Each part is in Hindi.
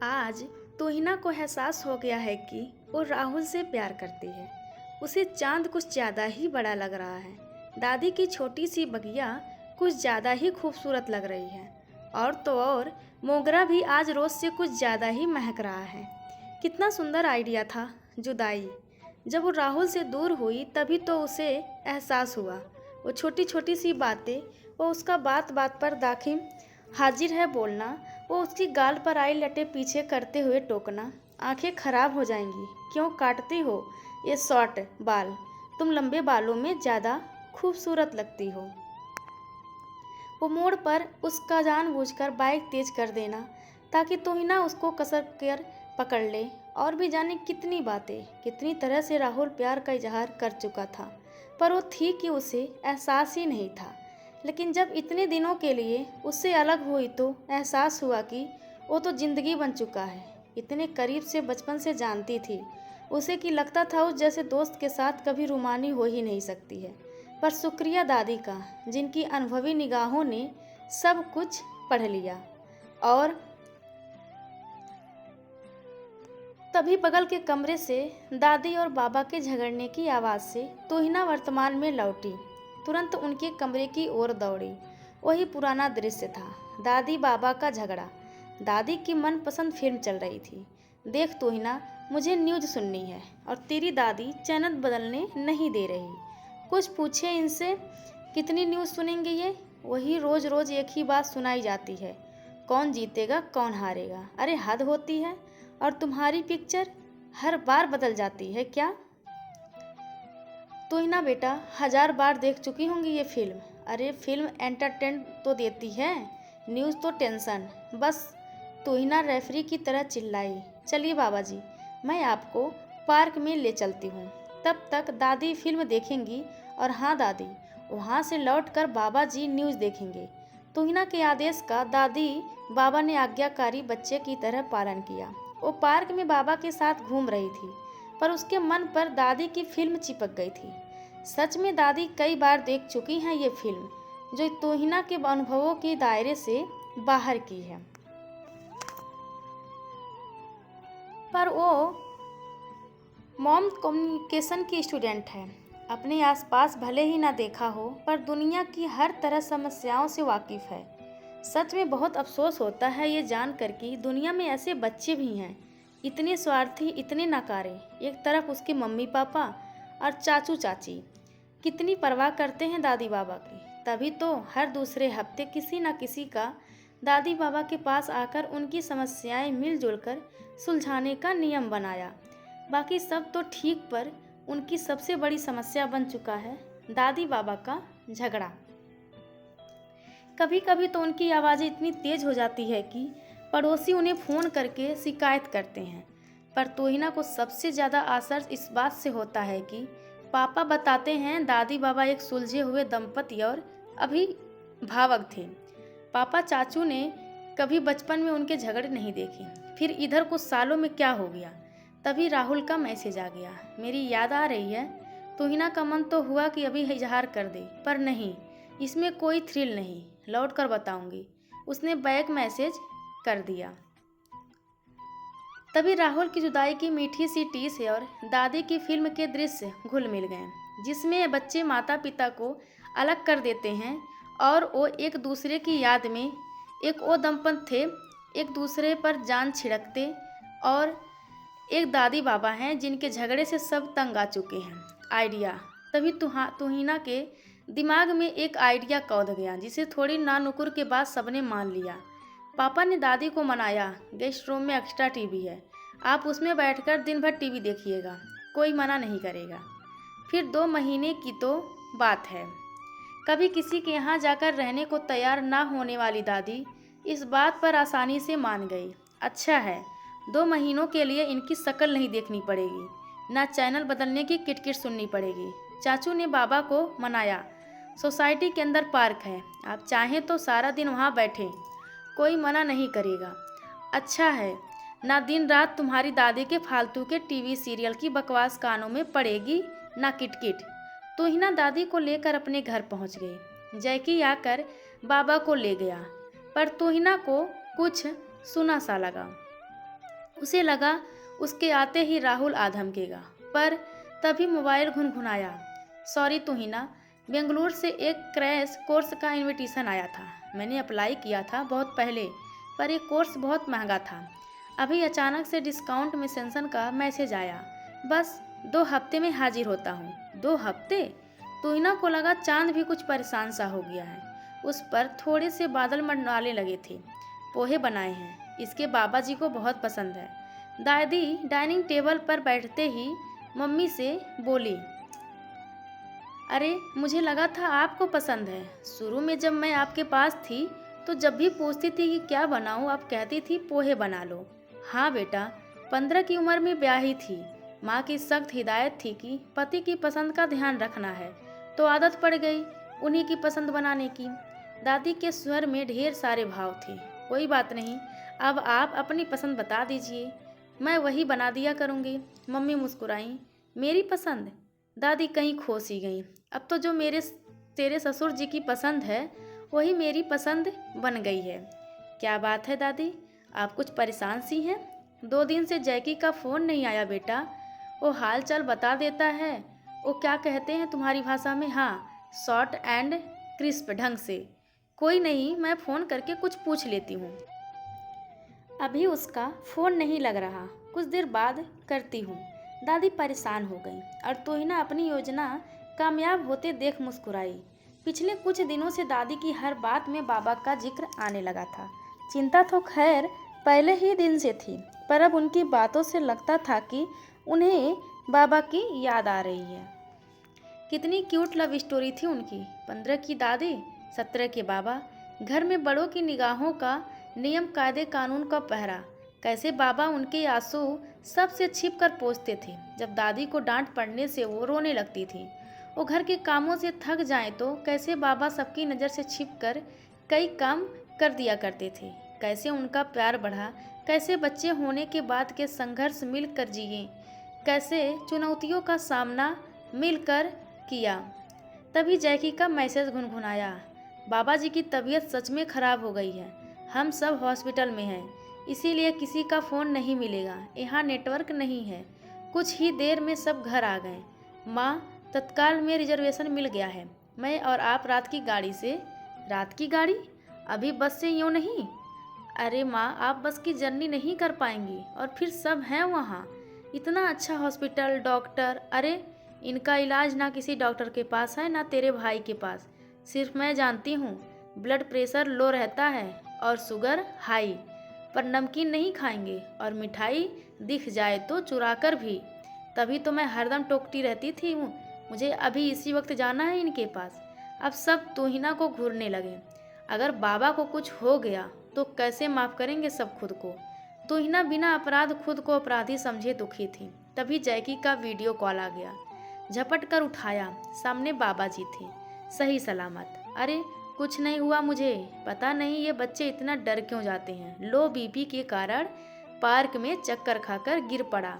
आज तोहिना को एहसास हो गया है कि वो राहुल से प्यार करती है। उसे चांद कुछ ज़्यादा ही बड़ा लग रहा है। दादी की छोटी सी बगिया कुछ ज़्यादा ही खूबसूरत लग रही है। और तो और मोगरा भी आज रोज़ से कुछ ज़्यादा ही महक रहा है। कितना सुंदर आइडिया था जुदाई। जब वो राहुल से दूर हुई तभी तो उसे एहसास हुआ। वो छोटी छोटी सी बातें, वो उसका बात बात पर दाखिल हाजिर है बोलना, वो उसकी गाल पर आई लटे पीछे करते हुए टोकना। आंखें खराब हो जाएंगी, क्यों काटती हो ये शॉर्ट बाल, तुम लंबे बालों में ज़्यादा खूबसूरत लगती हो। वो मोड़ पर उसका जानबूझकर बाइक तेज कर देना ताकि तोहिना उसको कसर कर पकड़ ले। और भी जाने कितनी बातें, कितनी तरह से राहुल प्यार का इजहार कर चुका था, पर वो थी कि उसे एहसास ही नहीं था। लेकिन जब इतने दिनों के लिए उससे अलग हुई तो एहसास हुआ कि वो तो ज़िंदगी बन चुका है। इतने करीब से बचपन से जानती थी उसे कि लगता था उस जैसे दोस्त के साथ कभी रूमानी हो ही नहीं सकती है। पर शुक्रिया दादी का, जिनकी अनुभवी निगाहों ने सब कुछ पढ़ लिया। और तभी बगल के कमरे से दादी और बाबा के झगड़ने की आवाज़ से तोहिना वर्तमान में लौटी। तुरंत उनके कमरे की ओर दौड़ी। वही पुराना दृश्य था, दादी बाबा का झगड़ा। दादी की मनपसंद फिल्म चल रही थी। देख तोहिना, मुझे न्यूज़ सुननी है और तेरी दादी चैनल बदलने नहीं दे रही। कुछ पूछे इनसे, कितनी न्यूज़ सुनेंगे ये? वही रोज़ रोज़ एक ही बात सुनाई जाती है, कौन जीतेगा कौन हारेगा। अरे हद होती है। और तुम्हारी पिक्चर हर बार बदल जाती है क्या? तोहिना बेटा, 1000 बार देख चुकी होंगी ये फिल्म। अरे फिल्म एंटरटेन तो देती है, न्यूज़ तो टेंशन। बस तोहिना रेफरी की तरह चिल्लाई। चलिए बाबा जी, मैं आपको पार्क में ले चलती हूँ, तब तक दादी फिल्म देखेंगी। और हाँ दादी, वहाँ से लौटकर बाबा जी न्यूज़ देखेंगे। तोहिना के आदेश का दादी बाबा ने आज्ञाकारी बच्चे की तरह पालन किया। वो पार्क में बाबा के साथ घूम रही थी, पर उसके मन पर दादी की फिल्म चिपक गई थी। सच में दादी कई बार देख चुकी हैं ये फिल्म, जो तोहिना के अनुभवों के दायरे से बाहर की है। पर वो मॉम कम्युनिकेशन की स्टूडेंट है। अपने आसपास भले ही ना देखा हो, पर दुनिया की हर तरह समस्याओं से वाकिफ़ है। सच में बहुत अफसोस होता है ये जानकर कि दुनिया में ऐसे बच्चे भी हैं, इतने स्वार्थी, इतने नकारे। एक तरफ उसके मम्मी पापा और चाचू चाची कितनी परवाह करते हैं दादी बाबा की। तभी तो हर दूसरे हफ्ते किसी न किसी का दादी बाबा के पास आकर उनकी समस्याएं मिलजुल कर सुलझाने का नियम बनाया। बाकी सब तो ठीक, पर उनकी सबसे बड़ी समस्या बन चुका है दादी बाबा का झगड़ा। कभी कभी तो उनकी आवाज़ें इतनी तेज़ हो जाती है कि पड़ोसी उन्हें फ़ोन करके शिकायत करते हैं। पर तोहिना को सबसे ज़्यादा असर इस बात से होता है कि पापा बताते हैं दादी बाबा एक सुलझे हुए दंपति और अभिभावक थे। पापा चाचू ने कभी बचपन में उनके झगड़े नहीं देखे। फिर इधर कुछ सालों में क्या हो गया, तभी राहुल का मैसेज आ गया। मेरी याद आ रही है। तोहिना का मन तो हुआ कि अभी इजहार कर दे, पर नहीं, इसमें कोई थ्रिल नहीं, लौट कर बताऊंगी। उसने बैक मैसेज कर दिया। तभी राहुल की जुदाई की मीठी सी टीस और दादी की फिल्म के दृश्य घुल मिल गए, जिसमें बच्चे माता पिता को अलग कर देते हैं और वो एक दूसरे की याद में एक वो दंपत थे, एक दूसरे पर जान छिड़कते। और एक दादी बाबा हैं जिनके झगड़े से सब तंग आ चुके हैं। आइडिया। तभी तोहिना के दिमाग में एक आइडिया कौंध गया, जिसे थोड़ी नानुकुर के बाद सबने मान लिया। पापा ने दादी को मनाया, गेस्ट रूम में एक्स्ट्रा टीवी है, आप उसमें बैठकर दिन भर टीवी देखिएगा, कोई मना नहीं करेगा। फिर 2 महीने की तो बात है। कभी किसी के यहाँ जाकर रहने को तैयार ना होने वाली दादी इस बात पर आसानी से मान गई। अच्छा है, 2 महीनों के लिए इनकी शक्ल नहीं देखनी पड़ेगी, ना चैनल बदलने की किटकिट सुननी पड़ेगी। चाचू ने बाबा को मनाया, सोसाइटी के अंदर पार्क है, आप चाहें तो सारा दिन वहाँ बैठें, कोई मना नहीं करेगा। अच्छा है, ना दिन रात तुम्हारी दादी के फालतू के टीवी सीरियल की बकवास कानों में पड़ेगी, ना किटकिट। तोहिना दादी को लेकर अपने घर पहुँच गई। जैकी आकर बाबा को ले गया, पर तोहिना को कुछ सुना सा लगा। उसे लगा उसके आते ही राहुल आ धमकेगा, पर तभी मोबाइल घुनघुनाया। सॉरी तुहिना, बेंगलुरु से एक क्रैश कोर्स का इनविटेशन आया था। मैंने अप्लाई किया था बहुत पहले, पर ये कोर्स बहुत महंगा था। अभी अचानक से डिस्काउंट में सेंसन का मैसेज आया। बस 2 हफ्ते में हाजिर होता हूँ। 2 हफ्ते? तुहिना को लगा चांद भी कुछ परेशान सा हो गया है। उस पर थोड़े से बादल मंडराने लगे थे। पोहे बनाए हैं, इसके बाबा जी को बहुत पसंद है। दादी डाइनिंग टेबल पर बैठते ही मम्मी से बोली, अरे मुझे लगा था आपको पसंद है। शुरू में जब मैं आपके पास थी तो जब भी पूछती थी कि क्या बनाऊं, आप कहती थी पोहे बना लो। हाँ बेटा, 15 की उम्र में ब्याही थी। माँ की सख्त हिदायत थी कि पति की पसंद का ध्यान रखना है, तो आदत पड़ गई उन्हीं की पसंद बनाने की। दादी के स्वर में ढेर सारे भाव थे। कोई बात नहीं, अब आप अपनी पसंद बता दीजिए, मैं वही बना दिया करूँगी। मम्मी मुस्कुराई। मेरी पसंद? दादी कहीं खो सी गई। अब तो जो तेरे ससुर जी की पसंद है वही मेरी पसंद बन गई है। क्या बात है दादी, आप कुछ परेशान सी हैं? 2 दिन से जैकी का फ़ोन नहीं आया बेटा। वो हाल चाल बता देता है। वो क्या कहते हैं तुम्हारी भाषा में? हाँ, शॉर्ट एंड क्रिस्प ढंग से। कोई नहीं, मैं फ़ोन करके कुछ पूछ लेती हूँ। अभी उसका फ़ोन नहीं लग रहा, कुछ देर बाद करती हूँ। दादी परेशान हो गई और तुहिना अपनी योजना कामयाब होते देख मुस्कुराई। पिछले कुछ दिनों से दादी की हर बात में बाबा का जिक्र आने लगा था। चिंता तो खैर पहले ही दिन से थी, पर अब उनकी बातों से लगता था कि उन्हें बाबा की याद आ रही है। कितनी क्यूट लव स्टोरी थी उनकी। 15 की दादी, 17 के बाबा। घर में बड़ों की निगाहों का नियम, कायदे कानून का पहरा। कैसे बाबा उनके आंसू सबसे छिप कर पोंछते थे। जब दादी को डांट पड़ने से वो रोने लगती थी। वो घर के कामों से थक जाएं तो कैसे बाबा सबकी नज़र से छिप कर कई काम कर दिया करते थे। कैसे उनका प्यार बढ़ा, कैसे बच्चे होने के बाद के संघर्ष मिलकर जिए, कैसे चुनौतियों का सामना मिलकर किया। तभी जैकी का मैसेज गुनगुनाया, बाबा जी की तबीयत सच में खराब हो गई है। हम सब हॉस्पिटल में हैं, इसीलिए किसी का फ़ोन नहीं मिलेगा। यहाँ नेटवर्क नहीं है। कुछ ही देर में सब घर आ गए। माँ, तत्काल में रिजर्वेशन मिल गया है। मैं और आप रात की गाड़ी से। रात की गाड़ी? अभी बस से यूँ नहीं। अरे माँ, आप बस की जर्नी नहीं कर पाएंगी, और फिर सब हैं वहाँ। इतना अच्छा हॉस्पिटल, डॉक्टर। अरे इनका इलाज ना किसी डॉक्टर के पास है ना तेरे भाई के पास। सिर्फ मैं जानती हूँ, ब्लड प्रेशर लो रहता है और शुगर हाई। पर नमकीन नहीं खाएंगे, और मिठाई दिख जाए तो चुरा कर भी। तभी तो मैं हरदम टोकती रहती थी मुझे अभी इसी वक्त जाना है इनके पास। अब सब तुहिना को घूरने लगे। अगर बाबा को कुछ हो गया तो कैसे माफ़ करेंगे सब खुद को। तुहिना बिना अपराध खुद को अपराधी समझे दुखी थी। तभी जैकी का वीडियो कॉल आ गया। झपट कर उठाया। सामने बाबा जी थे, सही सलामत। अरे कुछ नहीं हुआ मुझे। पता नहीं ये बच्चे इतना डर क्यों जाते हैं। लो बीपी के कारण पार्क में चक्कर खाकर गिर पड़ा।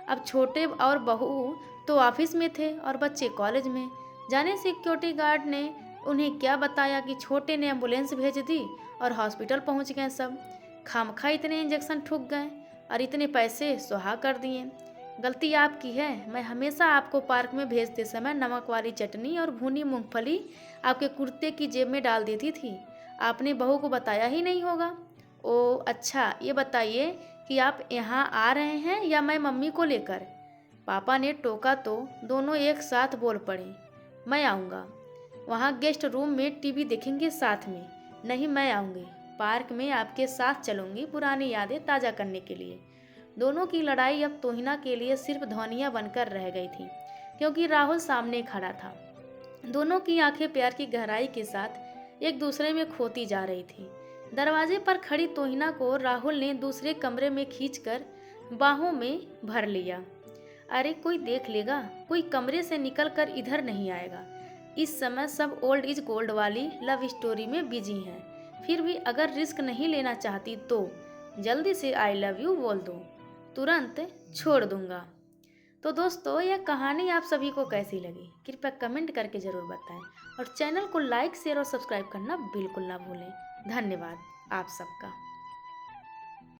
अब छोटे और बहू तो ऑफिस में थे और बच्चे कॉलेज में। जाने सिक्योरिटी गार्ड ने उन्हें क्या बताया कि छोटे ने एम्बुलेंस भेज दी और हॉस्पिटल पहुंच गए सब। खामखा इतने इंजेक्शन ठुक गए और इतने पैसे सुहा कर दिए। गलती आपकी है। मैं हमेशा आपको पार्क में भेजते समय नमक वाली चटनी और भुनी मूंगफली आपके कुर्ते की जेब में डाल देती थी। आपने बहू को बताया ही नहीं होगा। ओ अच्छा, ये बताइए कि आप यहाँ आ रहे हैं या मैं मम्मी को लेकर? पापा ने टोका तो दोनों एक साथ बोल पड़े, मैं आऊँगा। वहाँ गेस्ट रूम में टीवी देखेंगे साथ में। नहीं, मैं आऊँगी। पार्क में आपके साथ चलूँगी, पुरानी यादें ताज़ा करने के लिए। दोनों की लड़ाई अब तोहिना के लिए सिर्फ ध्वनियाँ बनकर रह गई थी, क्योंकि राहुल सामने खड़ा था। दोनों की आंखें प्यार की गहराई के साथ एक दूसरे में खोती जा रही थी। दरवाजे पर खड़ी तोहिना को राहुल ने दूसरे कमरे में खींचकर बाहों में भर लिया। अरे कोई देख लेगा, कोई कमरे से निकलकर इधर नहीं आएगा। इस समय सब ओल्ड इज गोल्ड वाली लव स्टोरी में बिजी हैं। फिर भी अगर रिस्क नहीं लेना चाहती तो जल्दी से आई लव यू बोल दो, तुरंत छोड़ दूंगा। तो दोस्तों, यह कहानी आप सभी को कैसी लगी कृपया कमेंट करके ज़रूर बताएं, और चैनल को लाइक, शेयर और सब्सक्राइब करना बिल्कुल ना भूलें। धन्यवाद आप सबका।